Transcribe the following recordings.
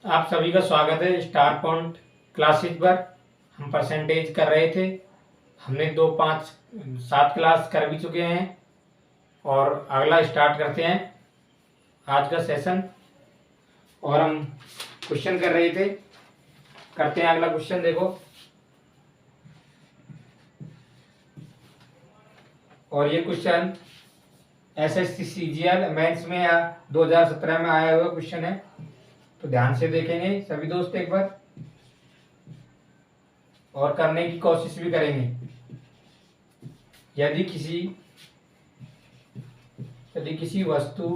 आप सभी का स्वागत है स्टार पॉइंट क्लासेज पर। हम परसेंटेज कर रहे थे। हमने 2, 5, 7 क्लास कर भी चुके हैं और अगला स्टार्ट करते हैं आज का सेशन। और हम क्वेश्चन कर रहे थे, करते हैं अगला क्वेश्चन। देखो, और ये क्वेश्चन एसएससी सीजीएल मेंस में या 2017 में आया हुआ क्वेश्चन है, तो ध्यान से देखेंगे सभी दोस्त एक बार और करने की कोशिश भी करेंगे। यदि किसी वस्तु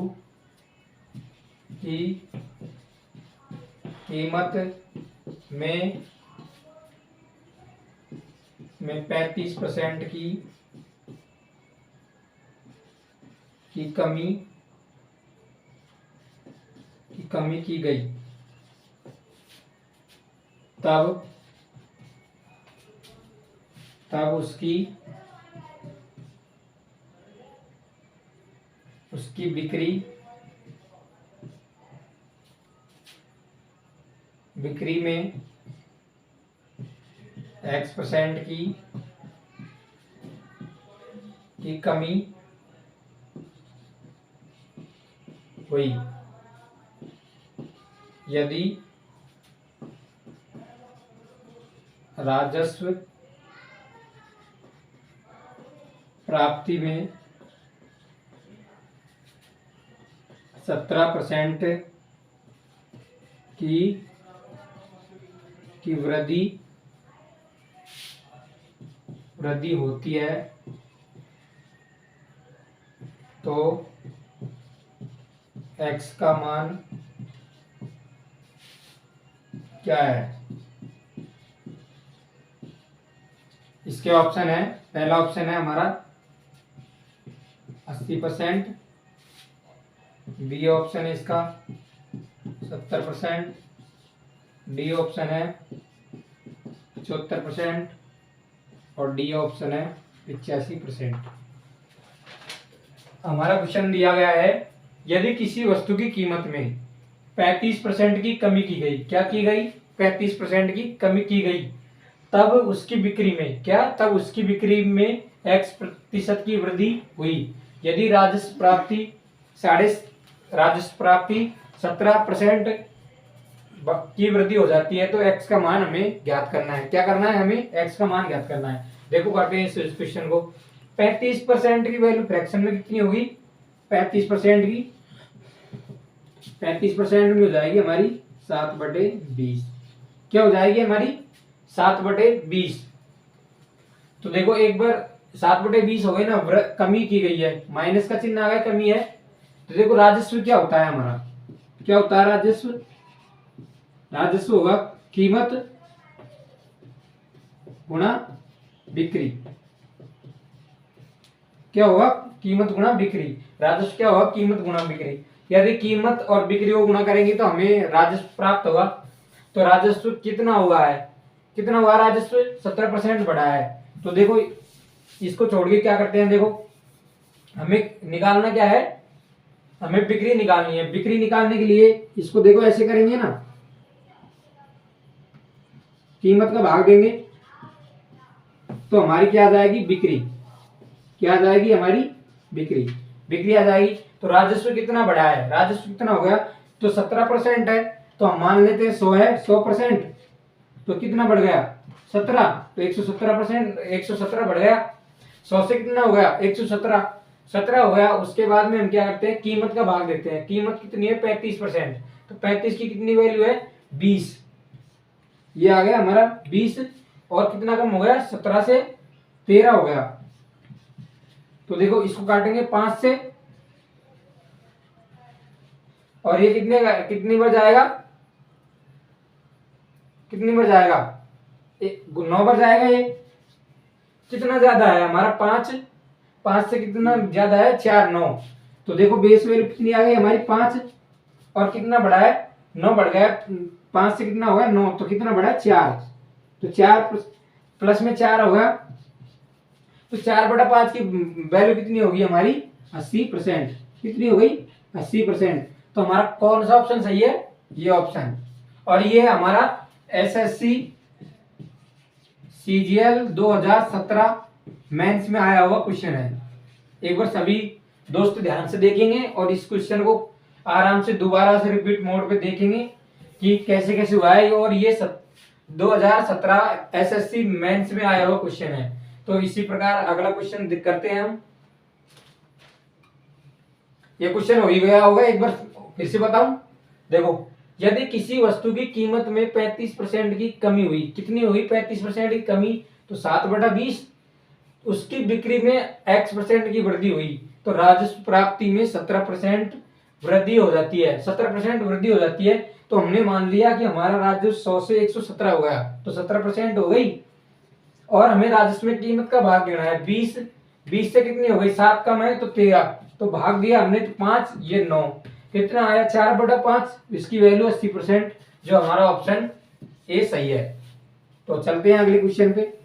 की कीमत में 35% की कमी की गई, तब उसकी बिक्री में X% की कमी हुई। यदि राजस्व प्राप्ति में 17% की वृद्धि होती है, तो X का मान क्या है? इसके ऑप्शन है, पहला ऑप्शन है हमारा 80%, बी ऑप्शन है इसका 70%, डी ऑप्शन है 75% और डी ऑप्शन है 85%। हमारा क्वेश्चन दिया गया है, यदि किसी वस्तु की कीमत में 35% की कमी की गई, क्या की गई? 35% की कमी की गई, तब उसकी बिक्री में X% की वृद्धि हुई। यदि राजस्व प्राप्ति 17% की वृद्धि हो जाती है, तो X का मान हमें ज्ञात करना है। क्या करना है? हमें X का मान ज्ञात करना है। देखो करते हैं इस क्वेश्चन को। 35% की वैल्यू फ्रैक्शन में कितनी होगी? 35% में हो जाएगी हमारी 7/20। क्या हो जाएगी हमारी? 7/20। तो देखो एक बार 7/20 हो गई ना, कमी की गई है, माइनस का चिन्ह आ गया, कमी है। तो देखो राजस्व क्या होता है हमारा? क्या होता है राजस्व होगा कीमत गुणा बिक्री। क्या होगा? कीमत गुणा बिक्री। राजस्व क्या होगा? कीमत गुणा बिक्री। यदि कीमत और बिक्री को गुणा करेंगे तो हमें राजस्व प्राप्त होगा। तो राजस्व कितना हुआ है? राजस्व 17% बढ़ा है। तो देखो इसको छोड़ के क्या करते हैं, देखो हमें निकालना क्या है? हमें बिक्री निकालनी है। बिक्री निकालने के लिए इसको देखो ऐसे करेंगे ना, कीमत का भाग देंगे तो हमारी क्या आ जाएगी? बिक्री। क्या आ जाएगी? हमारी बिक्री आ जाएगी। तो राजस्व कितना बढ़ा है? राजस्व कितना हो गया? तो 17% है, तो हम मान लेते हैं 100 है, 100%। तो कितना बढ़ गया? 17। तो 117 बढ़ गया। 100 से कितना हो गया? 117 हो गया। उसके बाद में हम क्या करते हैं? कीमत का भाग देते हैं। कीमत कितनी है? 35%। तो 35 की कितनी वैल्यू है? 20। ये आ गया हमारा 20। और कितना कम हो गया? 17 से 13 हो गया। तो देखो इसको काटेंगे 5 से, और ये कितनी बार जाएगा? 9 बार जाएगा। ये कितना ज्यादा है हमारा? 5 से कितना ज्यादा है? 4, 9। तो देखो बेस वैल्यू कितनी आ गई हमारी? 5। और कितना बढ़ा है? 9 बढ़ गया। 5 से कितना होगा? 9। तो कितना बढ़ा? 4। तो 4 प्लस में 4 होगा। तो 4/5 की वैल्यू कितनी होगी हमारी? 80%। कितनी हो गई? 80%। तो हमारा कौन सा ऑप्शन सही है? ये ऑप्शन। और ये हमारा एसएससी सीजीएल 2017 मेंस में आया हुआ क्वेश्चन है। एक बार सभी दोस्त ध्यान से देखेंगे और इस क्वेश्चन को आराम से दोबारा से रिपीट मोड पे देखेंगे कि कैसे कैसे हुआ है। और ये 2017 एसएससी मेंस में आया हुआ क्वेश्चन है। तो इसी प्रकार अगला क्वेश्चन करते हैं हम। ये क्वेश्चन हो ही गया होगा, एक बार फिर से बताऊं। देखो, यदि किसी वस्तु की कीमत में 35% की कमी हुई, कितनी हुई 35% की कमी, तो 7/20, उसकी बिक्री में x% की वृद्धि हुई, तो राजस्व प्राप्ति में 17% वृद्धि हो जाती है। 17% वृद्धि हो जाती है, तो हमने मान लिया कि हमारा राजस्व 100 से 117 हो गया, तो 17% हो गई। और हमें राजस्व में कीमत का भाग देना है। 20 से कितनी हो गई, 7 कम है तो 13, तो भाग दिया हमने तो 5, ये 9, कितना आया 4/5, इसकी वैल्यू 80%, जो हमारा ऑप्शन ए सही है। तो चलते हैं अगले क्वेश्चन पे।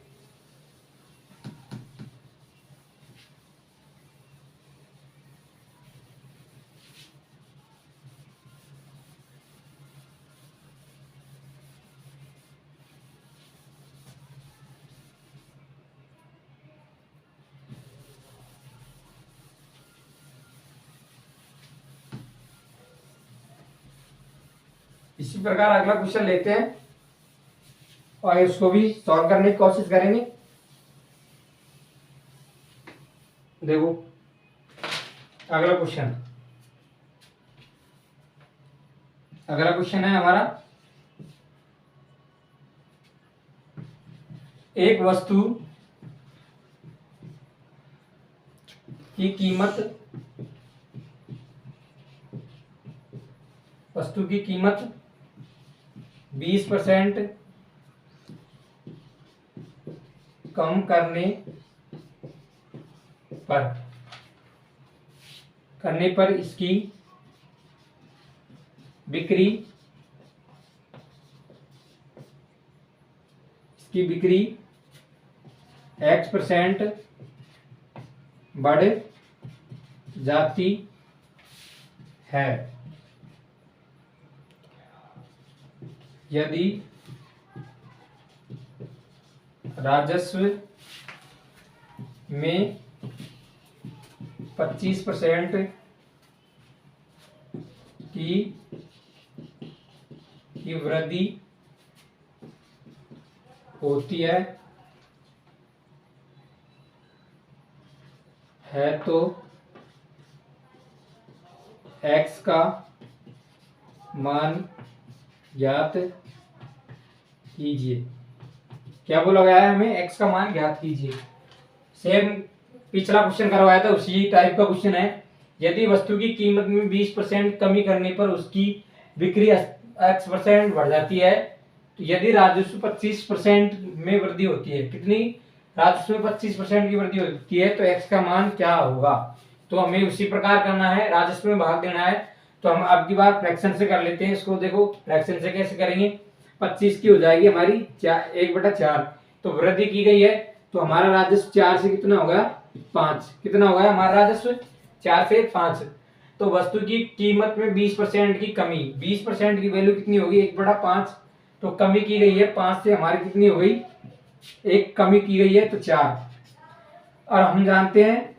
इसी प्रकार अगला क्वेश्चन लेते हैं और इसको भी सॉल्व करने की कोशिश करेंगे। देखो, अगला क्वेश्चन है हमारा, एक वस्तु की कीमत 20% कम करने पर इसकी बिक्री x% बढ़ जाती है। यदि राजस्व में 25% की वृद्धि होती है तो x का मान ज्ञात कीजिए। क्या बोला गया है हमें, x का मान ज्ञात कीजिए। सेम पिछला क्वेश्चन करवाया था, उसी टाइप का क्वेश्चन है। यदि वस्तु की कीमत में 20% कमी करने पर उसकी बिक्री x% बढ़ जाती है, तो यदि राजस्व 25% में वृद्धि होती है, कितनी, राजस्व में 25% की वृद्धि होती है, तो x का मान क्या होगा। तो हमें उसी प्रकार करना है, राजस्व में भाग देना है। तो हम अब की बार फ्रैक्शन से कर लेते हैं इसको। देखो, फ्रैक्शन से कैसे करेंगे, 25 की हो जाएगी हमारी 1/4, तो वृद्धि की गई है, तो हमारा राजस्व 4 से कितना होगा, 5, कितना होगा हमारा राजस्व 4 से 5। तो वस्तु की कीमत में 20% की कमी, 20% की वैल्यू कितनी होगी, 1/5, तो कमी की गई है 5 से, हमारी कितनी हो गई, 1 कमी की गई है तो 4। और हम जानते हैं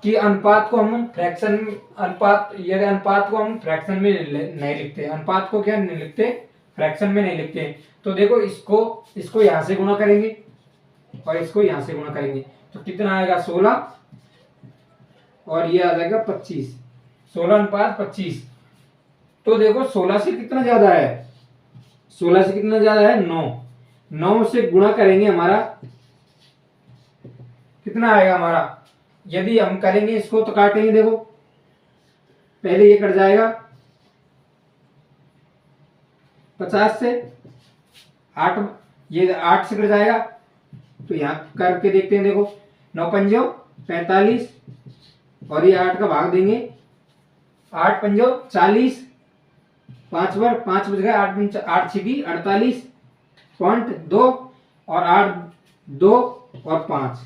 कि अनुपात को हम फ्रैक्शन, यदि अनुपात को हम फ्रैक्शन में नहीं लिखते, अनुपात को क्या नहीं लिखते, फ्रैक्शन में नहीं लिखते। तो देखो, इसको यहां से गुणा करेंगे और इसको यहां से गुणा करेंगे, तो कितना आएगा 16, और ये आ जाएगा 25, 16:25। तो देखो 16 से कितना ज्यादा है, 16 से कितना ज्यादा है, 9 से गुणा करेंगे, हमारा कितना आएगा हमारा, यदि हम करेंगे इसको तो काटेंगे, देखो पहले ये कट जाएगा 50 से, 8, ये 8 से कट जाएगा, तो यहां करके देखते हैं। देखो 9×5 45, और ये 8 का भाग देंगे, 8×5 40, 5 बच गए, 8×6 48.2, और 8 2 और 5,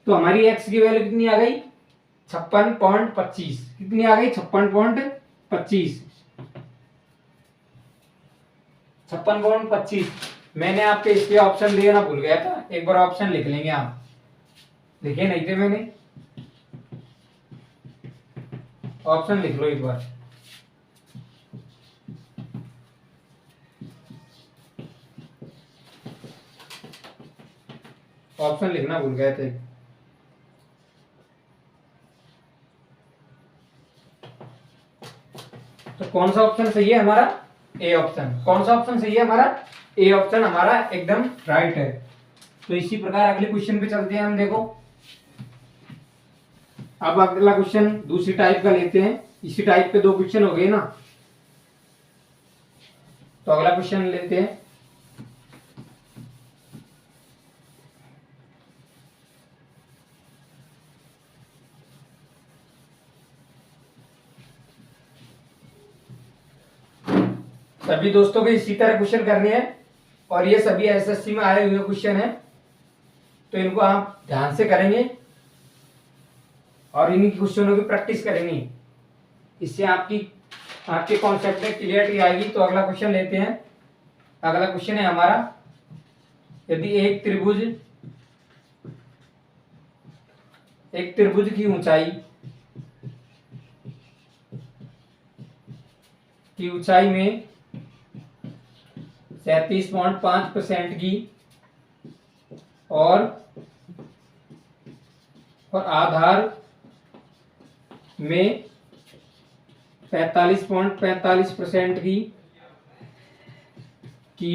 तो हमारी x की वैल्यू कितनी आ गई, 56.25, कितनी आ गई, 56.25। 56.25। मैंने आपके इसके ऑप्शन दिए ना, भूल गया था, एक बार ऑप्शन लिख लेंगे आप, लिखे नहीं थे मैंने, ऑप्शन लिख लो एक बार। ऑप्शन लिखना भूल गए थे। तो कौन सा ऑप्शन सही है हमारा? A option. कौन सा ऑप्शन सही है हमारा? ए ऑप्शन हमारा एकदम राइट है। तो इसी प्रकार अगले क्वेश्चन पे चलते हैं हम। देखो अब अगला क्वेश्चन दूसरी टाइप का लेते हैं। इसी टाइप पे 2 क्वेश्चन हो गए ना, तो अगला क्वेश्चन लेते हैं। सभी दोस्तों को इसी तरह क्वेश्चन करने हैं और ये सभी एसएससी में आए हुए क्वेश्चन हैं, तो इनको आप ध्यान से करेंगे और इन्हीं क्वेश्चनों की प्रैक्टिस करेंगे। इससे आपके कॉन्सेप्ट में क्लियरिटी आएगी। तो अगला क्वेश्चन लेते हैं। अगला क्वेश्चन है हमारा, यदि एक त्रिभुज की ऊंचाई में 37.5% की और आधार में 45.45% की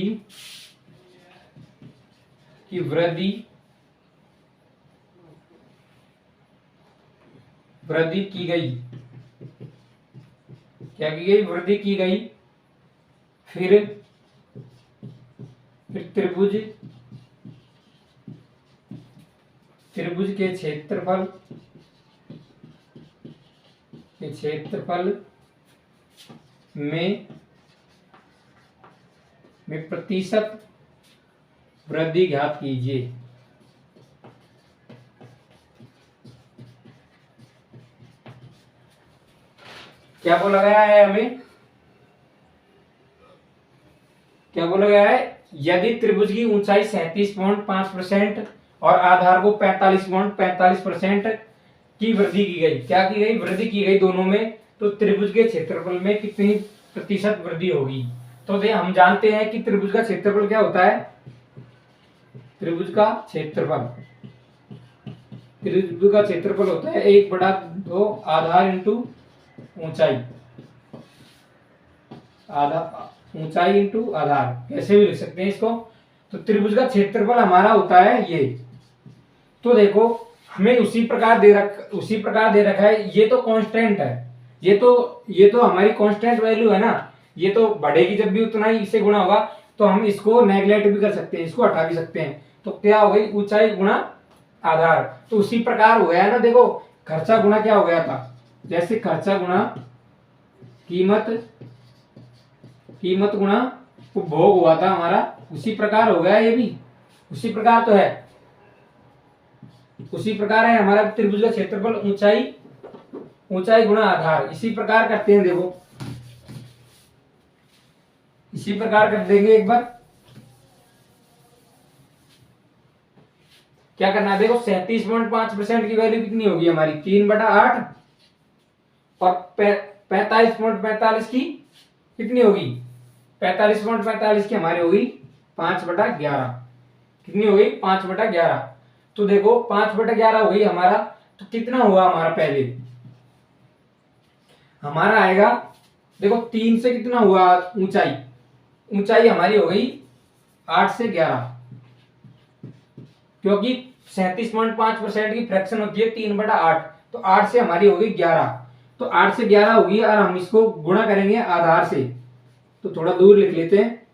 वृद्धि की गई। क्या की गई? वृद्धि की गई। फिर त्रिभुज के क्षेत्रफल में प्रतिशत वृद्धि ज्ञात कीजिए। क्या बोला गया है हमें? क्या बोला गया है? यदि त्रिभुज की ऊंचाई 37.5% और आधार को 45.45% की वृद्धि की गई। क्या की गई? वृद्धि की गई दोनों में। तो त्रिभुज के क्षेत्रफल में कितनी प्रतिशत वृद्धि होगी? तो हम जानते हैं कि त्रिभुज का क्षेत्रफल क्या होता है? त्रिभुज का क्षेत्रफल होता है 1/2 आधार इंटू ऊंचाई। ऊंचाई इंटू आधार, कैसे भी लिख सकते हैं इसको। तो त्रिभुज का क्षेत्रफल हमारा होता है ये। तो देखो हमें उसी प्रकार दे रखा है। ये तो कांस्टेंट है, ये तो हमारी कांस्टेंट वैल्यू है ना। ये तो बढ़ेगी जब भी उतना ही इससे गुणा होगा। तो हम इसको नेगलेक्ट भी कर सकते हैं, इसको हटा भी सकते हैं। तो क्या हो गई? ऊंचाई गुणा आधार। तो उसी प्रकार हो गया है ना। देखो खर्चा गुणा क्या हो गया था? जैसे खर्चा गुणा कीमत गुणा उपभोग हुआ था हमारा, उसी प्रकार हो गया ये भी। उसी प्रकार तो है, उसी प्रकार है हमारा त्रिभुज का क्षेत्रफल ऊंचाई गुणा आधार। इसी प्रकार करते हैं। देखो इसी प्रकार कर देंगे एक बार। क्या करना है? देखो 37.5% की वैल्यू कितनी होगी हमारी? 3/8 और 45.45 की कितनी होगी? 45.45 की हमारी होगी 5/11। कितनी हो गई? 5/11। तो देखो 5/11 हो गई हमारा। तो कितना हुआ हमारा? पहले हमारा आएगा, देखो 3 से कितना हुआ? ऊंचाई हमारी हो गई 8 से 11, क्योंकि 37.5% की फ्रैक्शन होती है 3/8। तो 8 से हमारी होगी 11। तो 8 से 11 होगी और हम इसको गुणा करेंगे आधार से। तो थोड़ा दूर लिख लेते हैं।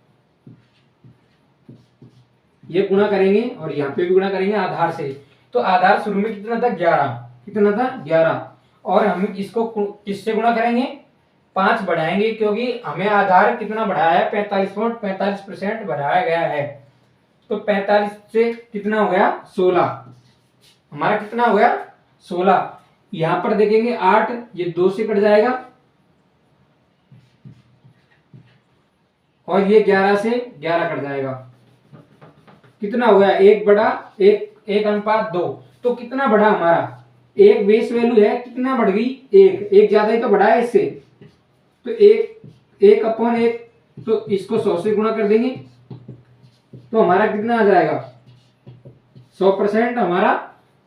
ये गुणा करेंगे और यहाँ पे भी गुणा करेंगे आधार से। तो आधार शुरू में कितना था? 11। कितना था? 11। और हम इसको किससे गुणा करेंगे? 5 बढ़ाएंगे, क्योंकि हमें आधार कितना बढ़ाया है? 45.45% बढ़ाया गया है। तो 45 से कितना हो गया? 16। हमारा कितना हो गया? 16। यहां पर देखेंगे 8, ये 2 से कट जाएगा और ये 11 से 11 कट जाएगा, कितना हो गया 1/1 तो कितना बढ़ा हमारा, एक बेस वैल्यू है, कितना बढ़ गई, एक ज्यादा ही तो बढ़ा है इससे, तो 1/1, तो इसको 100 से गुणा कर देंगे तो हमारा कितना आ जाएगा, 100% हमारा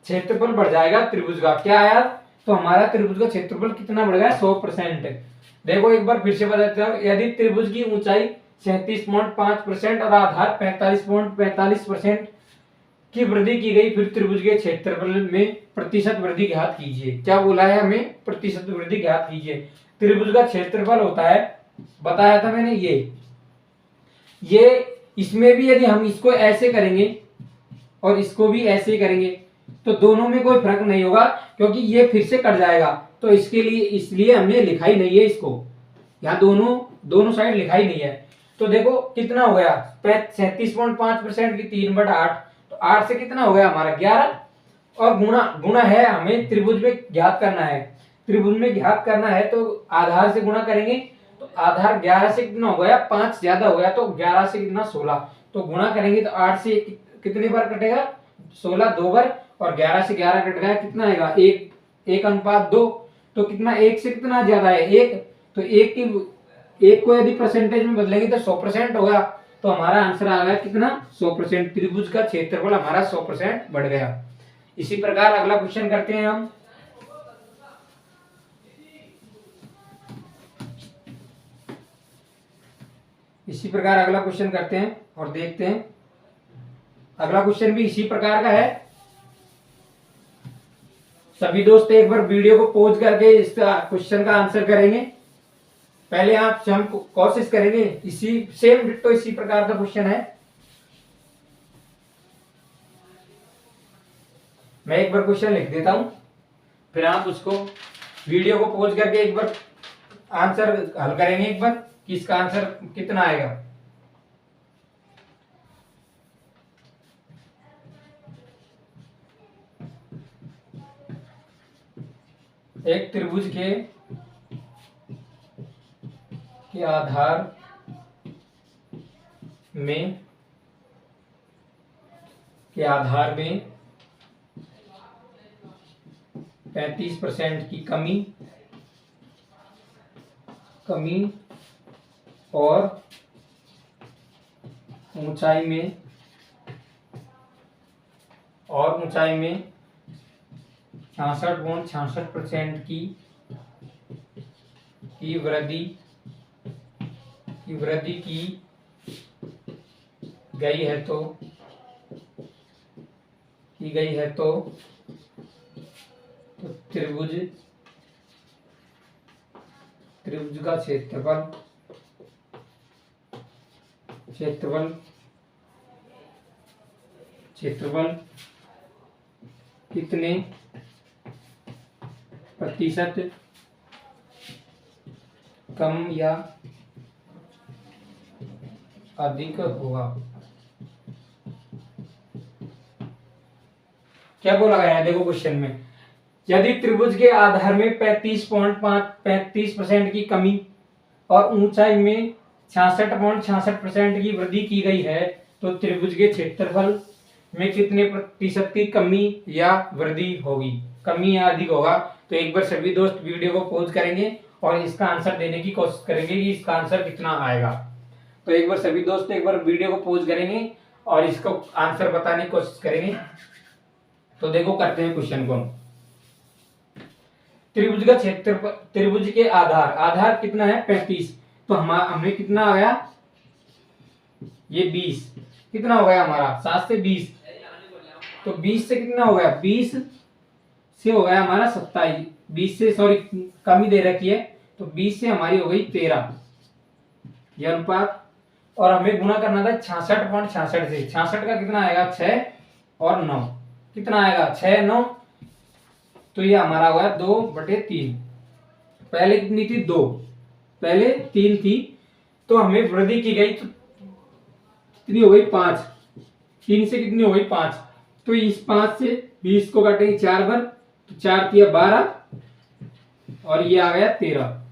क्षेत्रफल बढ़ जाएगा त्रिभुज का। क्या आया, तो हमारा त्रिभुज का क्षेत्रफल कितना बढ़ गया, 100%। देखो एक बार फिर से बताता हूं, यदि त्रिभुज की ऊंचाई 37.5% और आधार 45.45% की वृद्धि की गई, फिर त्रिभुज के क्षेत्रफल में प्रतिशत वृद्धि ज्ञात कीजिए। क्या बोला है हमें, प्रतिशत वृद्धि ज्ञात कीजिए। त्रिभुज का क्षेत्रफल होता है, बताया था मैंने, ये इसमें भी यदि हम इसको ऐसे करेंगे और इसको भी ऐसे ही करेंगे तो दोनों में कोई फर्क नहीं होगा, क्योंकि ये फिर से कट जाएगा, तो इसके लिए इसलिए हमने लिखा ही नहीं है इसको, यहाँ दोनों साइड लिखा ही नहीं है। तो देखो कितना हो गया, 37.5% की 3/8, तो 8 से कितना हो गया हमारा 11, और गुणा है, हमें त्रिभुज में ज्ञात करना है, त्रिभुज में ज्ञात करना है तो आधार से गुणा करेंगे, तो आधार 11 से कितना हो गया, 5 ज्यादा हो गया, तो 11 से कितना 16, तो गुणा करेंगे तो 8 से कितनी बार कटेगा, 16 2 बार, और 11 से 11 कट गया, कितना आएगा 1:2, तो कितना 1 से कितना ज्यादा है 1, तो 1 को यदि परसेंटेज में बदलेंगे तो 100% होगा, तो हमारा आंसर आ गया कितना, 100%। त्रिभुज का क्षेत्रफल हमारा 100% बढ़ गया। इसी प्रकार अगला क्वेश्चन करते हैं हम। इसी प्रकार अगला क्वेश्चन करते हैं और देखते हैं, अगला क्वेश्चन भी इसी प्रकार का है। सभी दोस्त एक बार वीडियो को पॉज करके इस क्वेश्चन का आंसर करेंगे, पहले आप हम कोशिश करेंगे, इसी सेम डिट्टो इसी प्रकार का क्वेश्चन है। मैं एक बार क्वेश्चन लिख देता हूं, फिर आप उसको वीडियो को पॉज करके एक बार आंसर हल करेंगे, एक बार कि इसका आंसर कितना आएगा। एक त्रिभुज के आधार में 35% की कमी और ऊंचाई में 66.66% की वृद्धि की गई है तो त्रिभुज का क्षेत्रफल कितने प्रतिशत कम या अधिक होगा। क्या बोला गया है, देखो क्वेश्चन में, यदि त्रिभुज के आधार में 35% की कमी और ऊंचाई में 66.66% की वृद्धि की गई है तो त्रिभुज के क्षेत्रफल में कितने प्रतिशत की कमी या वृद्धि होगी, कमी या अधिक होगा। तो एक बार सभी दोस्त वीडियो को पॉज करेंगे और इसका आंसर देने की कोशिश करेंगे कि इसका आंसर कितना आएगा। तो एक बार सभी दोस्त एक बार वीडियो को पॉज करेंगे और इसको आंसर बताने की कोशिश करेंगे। तो देखो करते हैं क्वेश्चन को। त्रिभुज का क्षेत्रफल, त्रिभुज के आधार कितना है 35, तो हमें कितना आ गया, ये 20, कितना हो गया हमारा 7 से 20, तो 20 से कितना हो गया, 20 से हो गया हमारा 27, 20 से सॉरी कमी दे रखी है, तो 20 से हमारी हो गई 13 ये अनुपात, और हमें गुणा करना था 66.66 से, 66 का कितना आएगा 6 और 9, कितना आएगा 6 9, तो ये हमारा होगा 2/3, पहले कितनी थी 2, पहले 3 थी, तो हमें वृद्धि की गई तो कितनी हो गई 5, 3 से कितनी हो गई 5, तो इस 5 से 20 को काटेंगे 4 बार, तो 4 किया 12 और ये आ गया 13,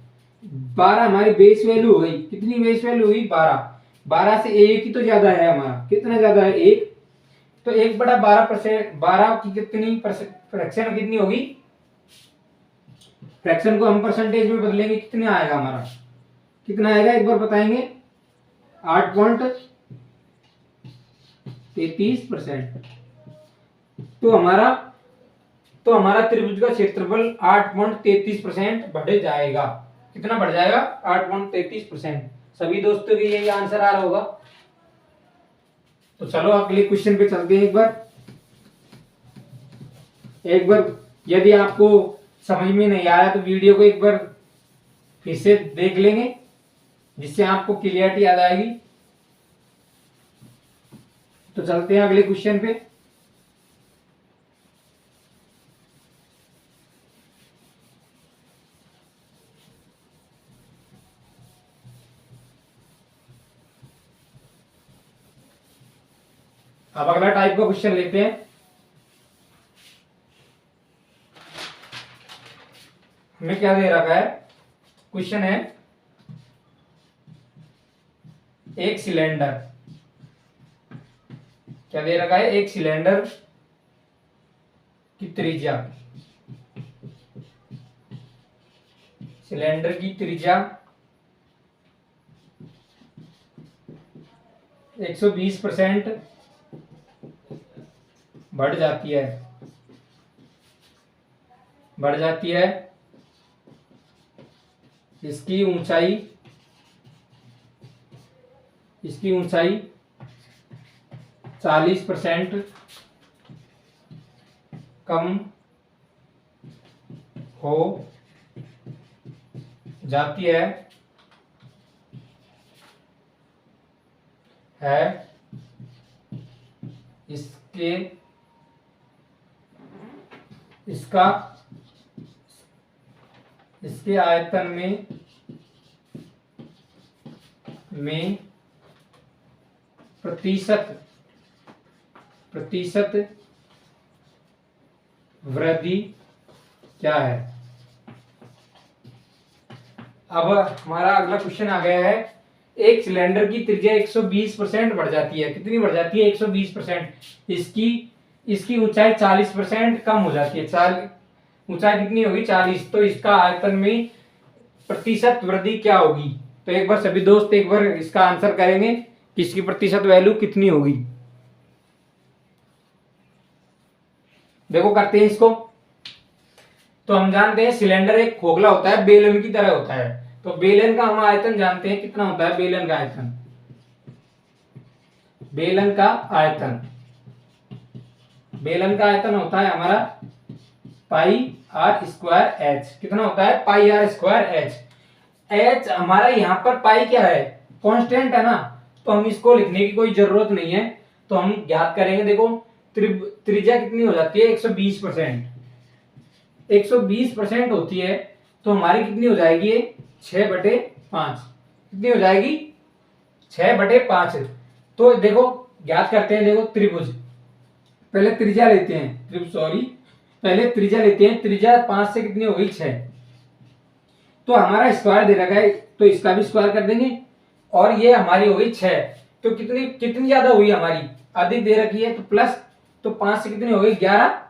12 हमारी बेस वैल्यू हो गई, कितनी बेस वैल्यू हुई 12, 12 से एक ही तो ज्यादा है हमारा, कितना ज्यादा है, एक। तो 1/12%, 12 की कितनी फ्रैक्शन कितनी होगी, फ्रैक्शन को हम परसेंटेज में बदलेंगे, कितना आएगा हमारा, कितना आएगा एक बार बताएंगे, 8.33%। तो हमारा त्रिभुज का क्षेत्रफल 8.33% बढ़ जाएगा। कितना बढ़ जाएगा, 8.33%। सभी दोस्तों के यही आंसर आ रहा होगा। तो चलो अगले क्वेश्चन पे चलते हैं। एक बार यदि आपको समझ में नहीं आया तो वीडियो को एक बार फिर से देख लेंगे, जिससे आपको क्लियरिटी आ जाएगी। तो चलते हैं अगले क्वेश्चन पे। अब अगला टाइप का क्वेश्चन लेते हैं। हमें क्या दे रखा है, क्वेश्चन है एक सिलेंडर, क्या दे रखा है, एक सिलेंडर की त्रिज्या, सिलेंडर की त्रिज्या 120% बढ़ जाती है, इसकी ऊंचाई 40% कम हो जाती है इसके आयतन में प्रतिशत वृद्धि क्या है। अब हमारा अगला क्वेश्चन आ गया है, एक सिलेंडर की त्रिज्या 120% बढ़ जाती है, कितनी बढ़ जाती है, 120%। इसकी ऊंचाई 40% कम हो जाती है, ऊंचाई कितनी होगी, 40। तो इसका आयतन में प्रतिशत वृद्धि क्या होगी। तो एक बार सभी दोस्त एक बार इसका आंसर करेंगे कि इसकी प्रतिशत वैल्यू कितनी होगी। देखो करते हैं इसको। तो हम जानते हैं सिलेंडर एक खोखला होता है, बेलन की तरह होता है। तो बेलन का हम आयतन जानते हैं कितना होता है, बेलन का आयतन होता है हमारा πr²h। कितना होता है, πr²h। h हमारा यहाँ पर पाई क्या है, कांस्टेंट है ना, तो हम इसको लिखने की कोई जरूरत नहीं है। तो हम ज्ञात करेंगे। देखो त्रिज्या कितनी हो जाती है, 120%। 120% होती है तो हमारी कितनी हो जाएगी, 6/5। कितनी हो जाएगी, 6/5। तो देखो ज्ञात करते हैं। देखो त्रिभुज, पहले त्रिज्या लेते हैं, त्रिज्या 5 से कितनी हो गई, 6। तो हमारा स्क्वायर दे रखा है तो इसका भी स्क्वायर कर देंगे, और ये हमारी हो गई 6। तो कितनी ज्यादा हुई हमारी, अधिक दे रखी है तो प्लस, तो 5 से कितनी हो गई, 11।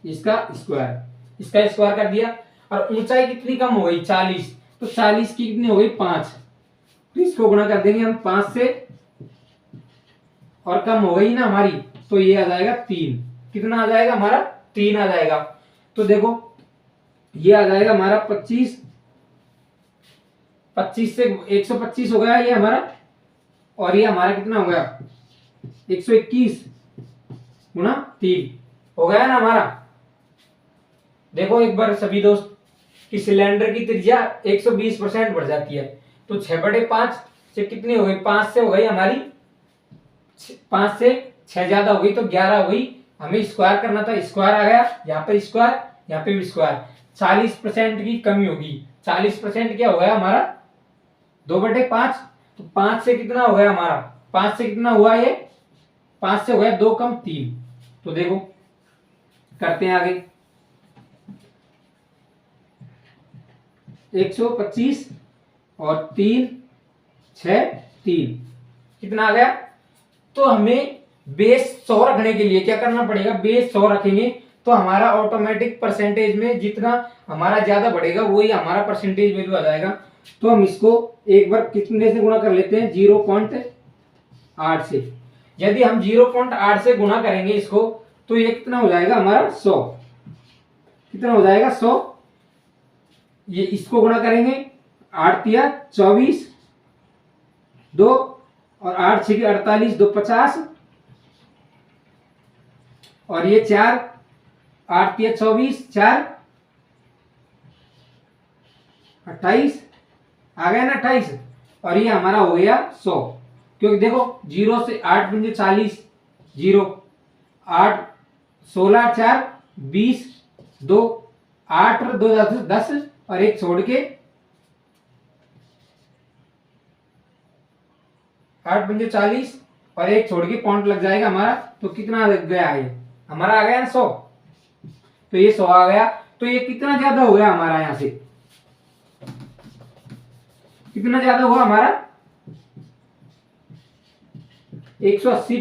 इसका स्क्वायर कर दिया। और ऊंचाई कितनी कम हो गई, 40। तो 40 की कितनी हो गई, 5। तो इसको गुणा कर देंगे हम 5 से, और कम हो गई ना हमारी, तो ये आ जाएगा 3। कितना आ जाएगा हमारा, 3 आ जाएगा। तो देखो ये आ जाएगा हमारा 25 से 125 हो गया ये हमारा, और ये हमारा कितना हो गया, 121 गुना 3 हो गया ना हमारा। देखो एक बार सभी दोस्त कि सिलेंडर की त्रिज्या 120% बढ़ जाती है। तो 6/5 से कितनी हो गई, 5 से हो गई हमारी, 5 से 6 ज्यादा हो गई तो 11 हो गई। हमें स्क्वायर करना था, स्क्वायर आ गया, यहाँ पे स्क्वायर, यहाँ पे भी स्क्वायर। 40% की कमी होगी। 40% क्या हो गया हमारा, 2/5। तो 5 से कितना हो गया हमारा, 5 से कितना हुआ ये, 5 से हो गया 2 कम 3। तो देखो करते हैं आगे। 125 और 3 6 3 कितना आ गया। तो हमें बेस 100 रखने के लिए क्या करना पड़ेगा, बेस 100 रखेंगे तो हमारा ऑटोमेटिक परसेंटेज में जितना हमारा ज्यादा बढ़ेगा वही हमारा परसेंटेज वैल्यू आ जाएगा। तो हम इसको एक बार कितने से गुणा कर लेते हैं, 0.8 से। यदि हम 0.8 से गुणा करेंगे इसको तो ये कितना हो जाएगा हमारा 100, कितना हो जाएगा 100। ये इसको गुणा करेंगे 8 तिया 24, 2 और 8 6 48, 2 50 और ये 4, 8 तिया 24, 4 28 आ गया ना 28, और ये हमारा हो गया 100। क्योंकि देखो 0 से 8 पंजे 40, 0 8 16 4 20, 2 8 और 2 10 और एक छोड़ के 8 पंजे 40 और एक छोड़ के पॉइंट लग जाएगा हमारा। तो कितना लग गया, ये हमारा आ गया ना 100। तो ये 100 आ गया। तो ये कितना ज्यादा हो गया हमारा, यहां से कितना ज्यादा हुआ हमारा 180,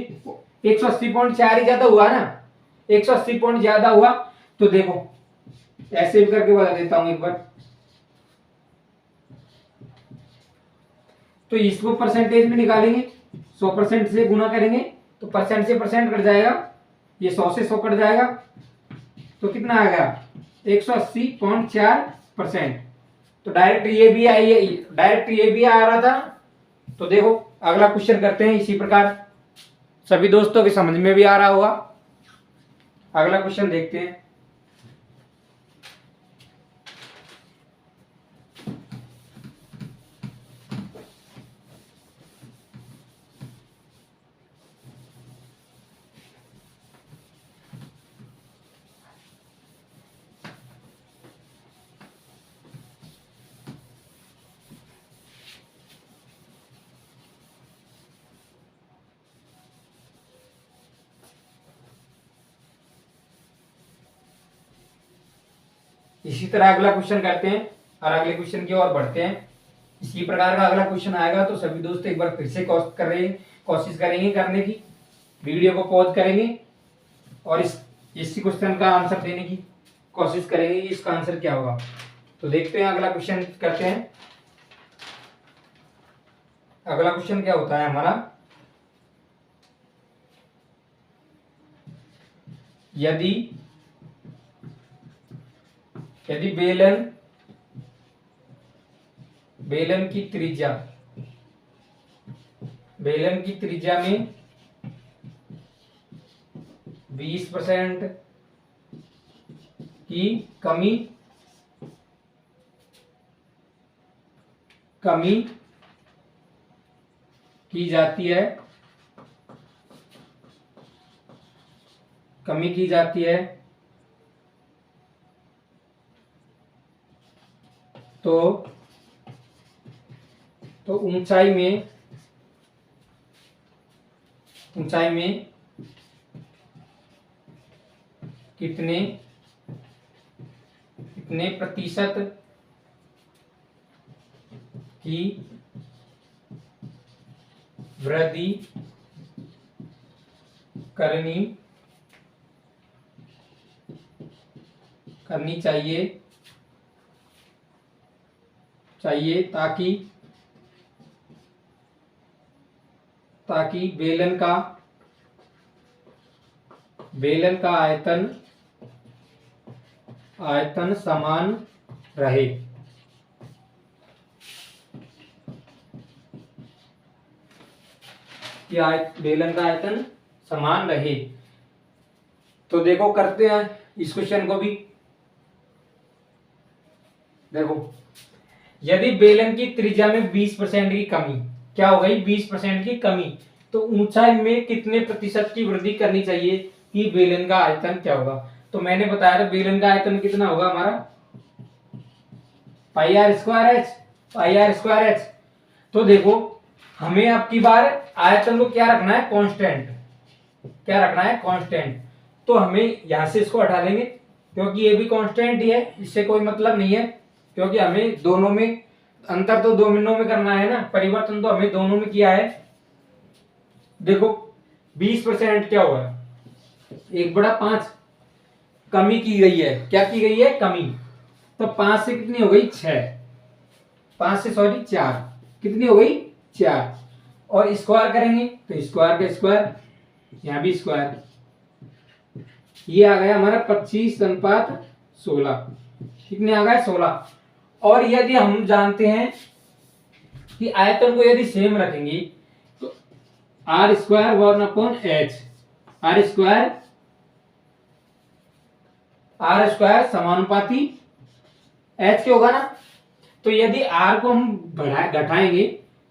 180.4 ही ज्यादा हुआ ना, 180 पॉइंट ज्यादा हुआ। तो देखो ऐसे भी करके बता देता हूं एक बार। तो इसको परसेंटेज में निकालेंगे, 100% से गुणा करेंगे तो परसेंट से परसेंट कट जाएगा, ये 100 से 100 कट जाएगा। तो कितना आ गया 180.4%। तो डायरेक्ट ये भी आई है, डायरेक्ट ये भी आ रहा था। तो देखो अगला क्वेश्चन करते हैं इसी प्रकार, सभी दोस्तों के समझ में भी आ रहा होगा। अगला क्वेश्चन देखते हैं। इसी तरह अगला क्वेश्चन करते हैं और अगले क्वेश्चन की ओर बढ़ते हैं। इसी प्रकार का अगला क्वेश्चन आएगा तो सभी दोस्त एक बार फिर से कोशिश करेंगे करने की, वीडियो को पॉज करेंगे और इसी क्वेश्चन का आंसर देने की कोशिश करेंगे कि इसका आंसर क्या होगा। तो देखते हैं अगला क्वेश्चन करते हैं। अगला क्वेश्चन क्या होता है हमारा, यदि बेलन की त्रिज्या में 20% की कमी की जाती है तो ऊंचाई में कितने प्रतिशत की वृद्धि करनी चाहिए ताकि बेलन का आयतन समान रहे। बेलन का आयतन समान रहे। तो देखो करते हैं इस क्वेश्चन को भी। देखो यदि बेलन की त्रिज्या में 20% की कमी, क्या हो गई 20% की कमी, तो ऊंचाई में कितने प्रतिशत की वृद्धि करनी चाहिए कि बेलन का आयतन क्या होगा। तो मैंने बताया था बेलन का आयतन कितना होगा हमारा पाई आर स्क्वायर एच। तो देखो हमें अब की बार आयतन को क्या रखना है, कांस्टेंट। तो हमें यहां से इसको हटा देंगे क्योंकि ये भी कांस्टेंट ही है, इससे कोई मतलब नहीं है, क्योंकि हमें दोनों में अंतर तो दोनों में करना है ना, परिवर्तन तो हमें दोनों में किया है। देखो 20% क्या हुआ, 1/5 कमी की गई है। क्या की गई है, कमी। तो 5 से कितनी हो गई, 6, 5 से सॉरी 4, कितनी हो गई, 4। और स्क्वायर करेंगे तो स्क्वायर का स्क्वायर, यहां भी स्क्वायर, ये आ गया हमारा 25:16। कितने आ गए, 16। और यदि हम जानते हैं कि आयतन को यदि सेम रखेंगे तो R square 1/h, R square समानुपाती एच के होगा ना। तो यदि आर को हम घटाएंगे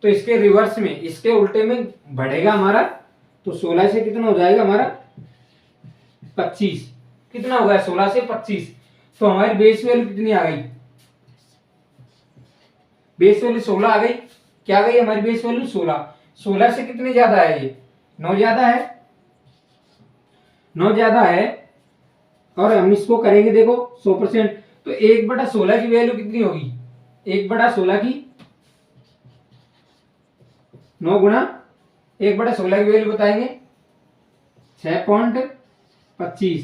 तो इसके रिवर्स में, इसके उल्टे में बढ़ेगा हमारा। तो 16 से कितना हो जाएगा हमारा, 25। कितना हो गया, 16 से 25। तो हमारी बेस वैल्यू कितनी आ गई, बेस वैल्यू 16 आ गई। क्या आ गई हमारी बेस वैल्यू, 16। 16 से कितने ज्यादा है, ये 9 ज्यादा है, 9 ज्यादा है। और हम इसको करेंगे देखो 100%, तो 1/16 की वैल्यू कितनी होगी, 1/16 की 9 गुणा 1/16 की वैल्यू बताएंगे 6.25।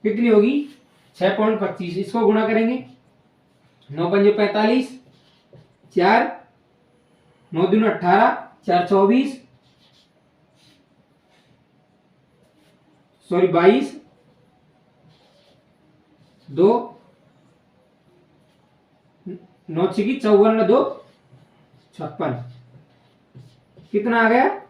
कितनी होगी, 6.25। इसको गुणा करेंगे, 9 पंजे 45, 4 9 दूनी 18, 4 24, सॉरी 22, 2 9 6 54, 2 56। कितना आ गया,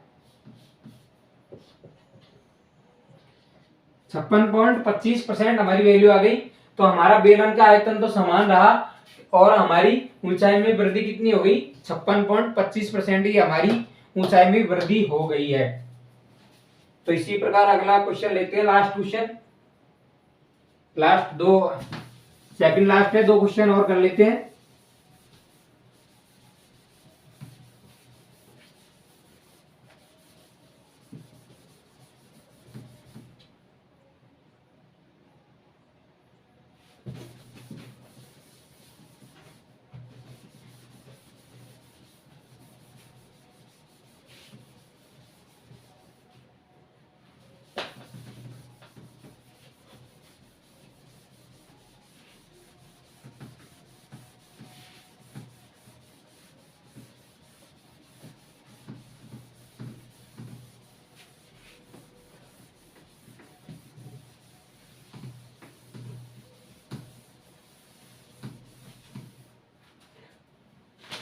56.25% हमारी वैल्यू आ गई। तो हमारा बेलन का आयतन तो समान रहा और हमारी ऊंचाई में वृद्धि कितनी हो गई, 56.25% की हमारी ऊंचाई में वृद्धि हो गई है। तो इसी प्रकार अगला क्वेश्चन लेते हैं, लास्ट क्वेश्चन, लास्ट दो, सेकंड लास्ट है, 2 क्वेश्चन और कर लेते हैं।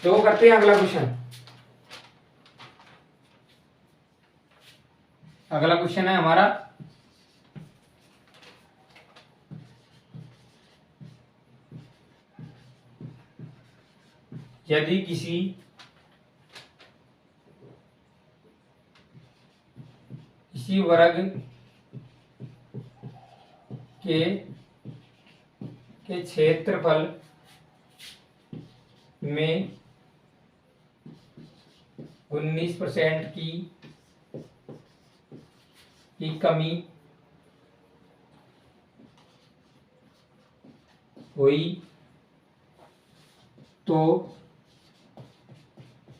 तो करते हैं अगला क्वेश्चन। अगला क्वेश्चन है हमारा, यदि किसी वर्ग के क्षेत्रफल में 19% की कमी हुई तो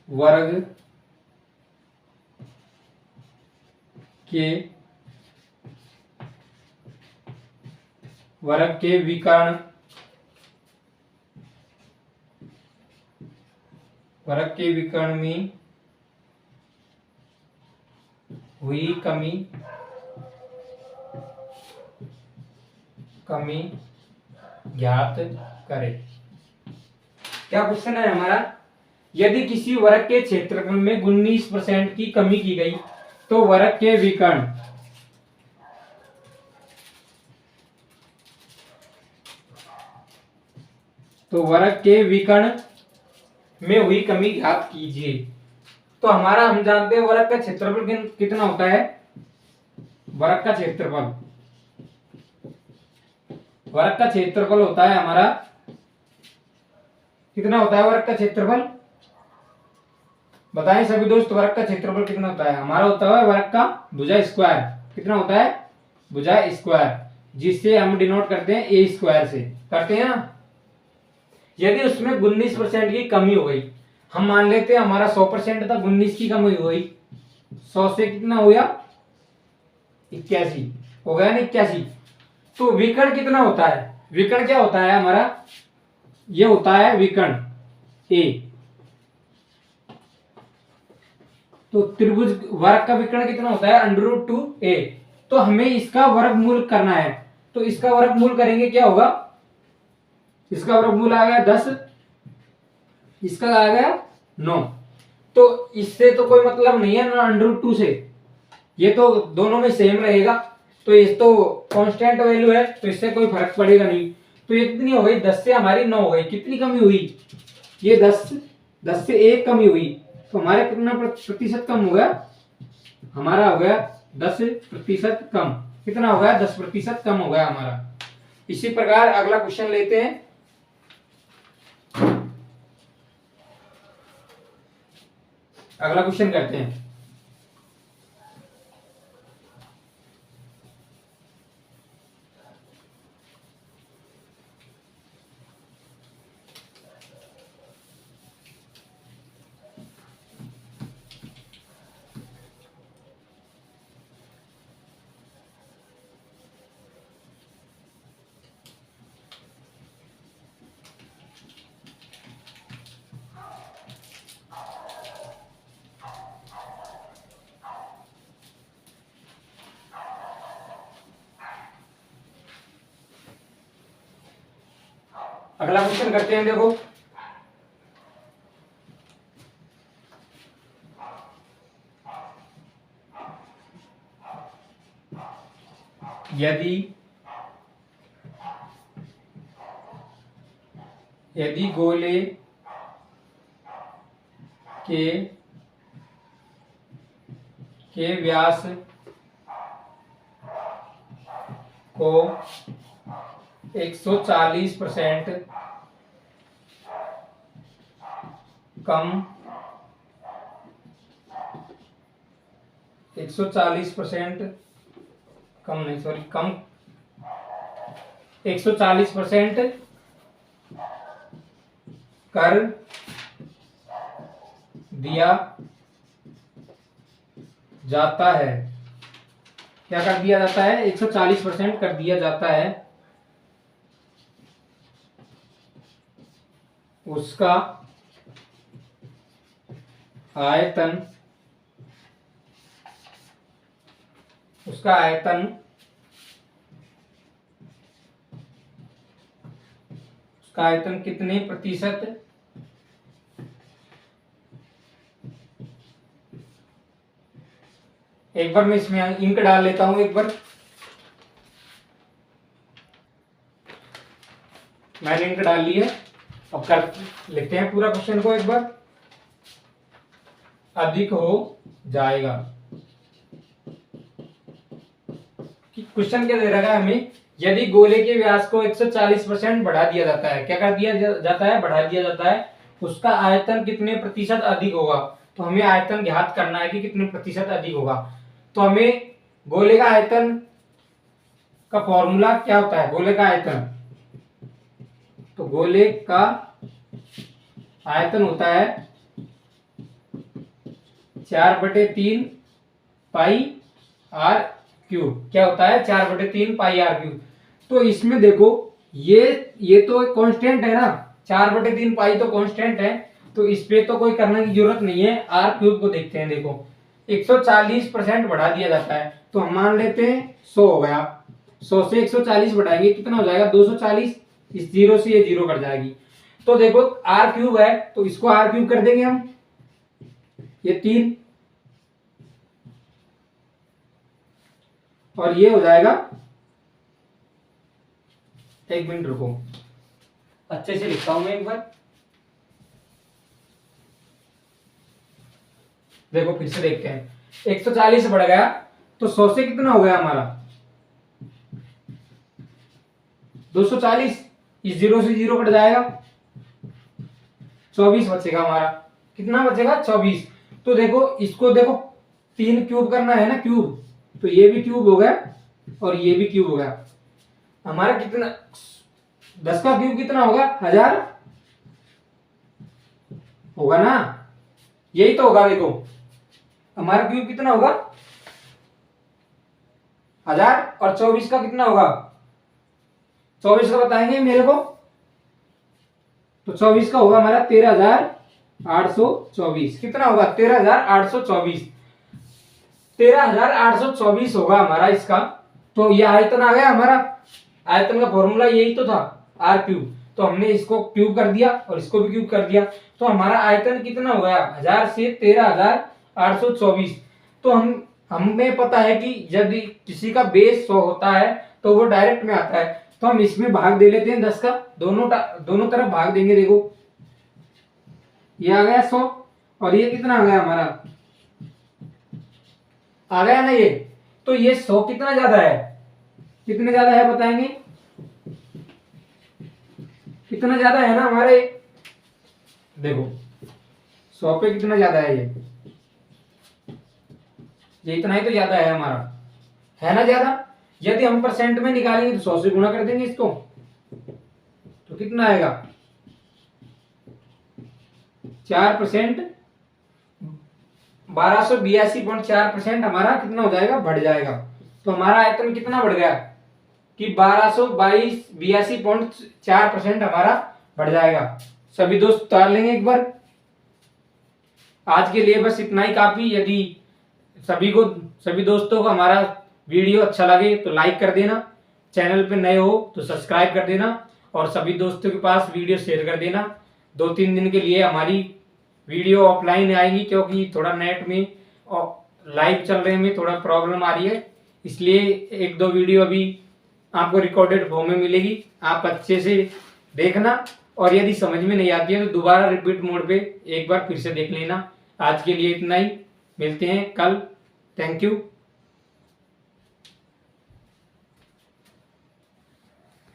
वर्ग के विकर्ण में हुई कमी ज्ञात करें। क्या क्वेश्चन है हमारा, यदि किसी वर्ग के क्षेत्रफल में 19% की कमी की गई तो वर्ग के विकर्ण में हुई कमी ज्ञात कीजिए। तो हमारा हम जानते हैं वर्ग का क्षेत्रफल कितना होता है, वर्ग का क्षेत्रफल होता है हमारा, कितना होता है वर्ग का क्षेत्रफल, बताएं सभी दोस्त, वर्ग का क्षेत्रफल कितना होता है, हमारा होता है वर्ग का भुजा स्क्वायर। कितना होता है, भुजा स्क्वायर, जिससे हम डिनोट करते हैं ए स्क्वायर से, करते हैं ना। यदि उसमें 19% की कमी हो गई, हम मान लेते हैं हमारा 100% था, 19 की कमी हो गई, 100 से कितना हो गया 81 हो गया ना 81। तो विकर्ण कितना होता है, विकर्ण क्या होता है हमारा, ये होता है विकर्ण ए। तो त्रिभुज वर्ग का विकर्ण कितना होता है √2a। तो हमें इसका वर्गमूल करना है, तो इसका वर्गमूल करेंगे क्या होगा, इसका वर्गमूल आ गया 10, इसका आ गया 9। तो इससे तो कोई मतलब नहीं है ना √2 से, ये तो दोनों में सेम रहेगा, तो इस तो कांस्टेंट वैल्यू है, तो इससे कोई फर्क पड़ेगा नहीं। तो ये कितनी हो गई, 10 से हमारी 9 हो गई, कितनी कमी हुई, ये 10 से 1 कमी हुई, तो हमारा कितना प्रतिशत कम हो गया, हमारा हो गया 10% कम। कितना हो गया, 10% कम हो गया हमारा। इसी प्रकार अगला क्वेश्चन लेते हैं। अगला क्वेश्चन करते हैं। अगला क्वेश्चन करते हैं, देखो यदि गोले के व्यास को 140% कम 140% कम नहीं सॉरी कम 140% कर दिया जाता है, क्या कर दिया जाता है, 140% कर दिया जाता है, उसका आयतन कितने प्रतिशत एक बार मैं इसमें इंक डाल लेता हूं, एक बार मैंने इंक डाल ली है। अब कर लिखते हैं पूरा क्वेश्चन को एक बार। अधिक हो जाएगा, क्वेश्चन क्या दे रखा है हमें, यदि गोले के व्यास को 140% बढ़ा दिया जाता है, क्या कर दिया जाता है, बढ़ा दिया जाता है, उसका आयतन कितने प्रतिशत अधिक होगा। तो हमें आयतन ज्ञात करना है कि कितने प्रतिशत अधिक होगा। तो हमें गोले का आयतन का फॉर्मूला क्या होता है, गोले का आयतन, तो गोले का आयतन होता है 4/3 पाई आर क्यूब। क्या होता है, 4/3 पाई आर क्यूब। तो इसमें देखो ये तो कांस्टेंट है ना, 4/3 पाई तो कांस्टेंट है, तो इस पे तो कोई करने की जरूरत नहीं है। आर क्यूब को देखते हैं, देखो 140% बढ़ा दिया जाता है, तो हम मान लेते हैं 100 हो गया, 100 से 140 बढ़ाएंगे कितना हो जाएगा 240, इस 0 से ये 0 कट जाएगी। तो देखो आर क्यूब है, तो इसको आर क्यूब कर देंगे हम, ये 3 और ये हो जाएगा, एक मिनट रुको अच्छे से लिखता हूं मैं एक बार, देखो फिर से देखते हैं। 140 बढ़ गया तो 100 से कितना हो गया हमारा 240, इस 0 से 0 कट जाएगा, 24 बचेगा हमारा, कितना बचेगा 24। तो देखो इसको देखो 3 क्यूब करना है ना, क्यूब, तो ये भी क्यूब हो गया और ये भी क्यूब हो गया। हमारा कितना 10 का क्यूब कितना होगा 1000, होगा ना, यही तो होगा। देखो हमारा क्यूब कितना होगा 1000 और 24 का कितना होगा, 24 का बताएंगे मेरे को, तो 24 का होगा हमारा 13,824। कितना होगा 13,824, 13,824 होगा हमारा इसका। तो ये आयतन आ गया हमारा, आयतन का फॉर्मूला यही तो था आर क्यूब, तो हमने इसको क्यूब कर दिया और इसको भी क्यूब कर दिया, तो हमारा आयतन कितना हो गया 1000 से 13,824। तो हमें पता है कि यदि किसी का बेस 100 होता है तो वो डायरेक्ट में आता है, तो हम इसमें भाग दे लेते हैं 10 का, दोनों तरफ भाग देंगे। देखो ये आ गया 100 और ये कितना आ गया हमारा, आ गया ना ये, तो ये 100 कितना ज्यादा है, कितने ज्यादा है बताएंगे, कितना ज्यादा है ना हमारे, देखो 100 पे कितना ज्यादा है ये इतना ही तो ज्यादा है हमारा, है ना ज्यादा। यदि हम परसेंट में निकालेंगे तो 100 से गुणा कर देंगे इसको, तो कितना आएगा 4%, 1282.4% हमारा कितना हो जाएगा, बढ़ जाएगा। तो हमारा आयतन कितना बढ़ गया कि 1282.4% हमारा बढ़ जाएगा। सभी दोस्त उतार लेंगे एक बार। आज के लिए बस इतना ही काफी। यदि सभी दोस्तों को हमारा वीडियो अच्छा लगे तो लाइक कर देना, चैनल पे नए हो तो सब्सक्राइब कर देना और सभी दोस्तों के पास वीडियो शेयर कर देना। 2-3 दिन के लिए हमारी वीडियो ऑफलाइन आएगी, क्योंकि थोड़ा नेट में और लाइव चल रहे में थोड़ा प्रॉब्लम आ रही है, इसलिए 1-2 वीडियो अभी आपको रिकॉर्डेड फॉर्म में मिलेगी। आप अच्छे से देखना और यदि समझ में नहीं आती है तो दोबारा रिपीट मोड पे एक बार फिर से देख लेना। आज के लिए इतना ही, मिलते हैं कल। Thank you.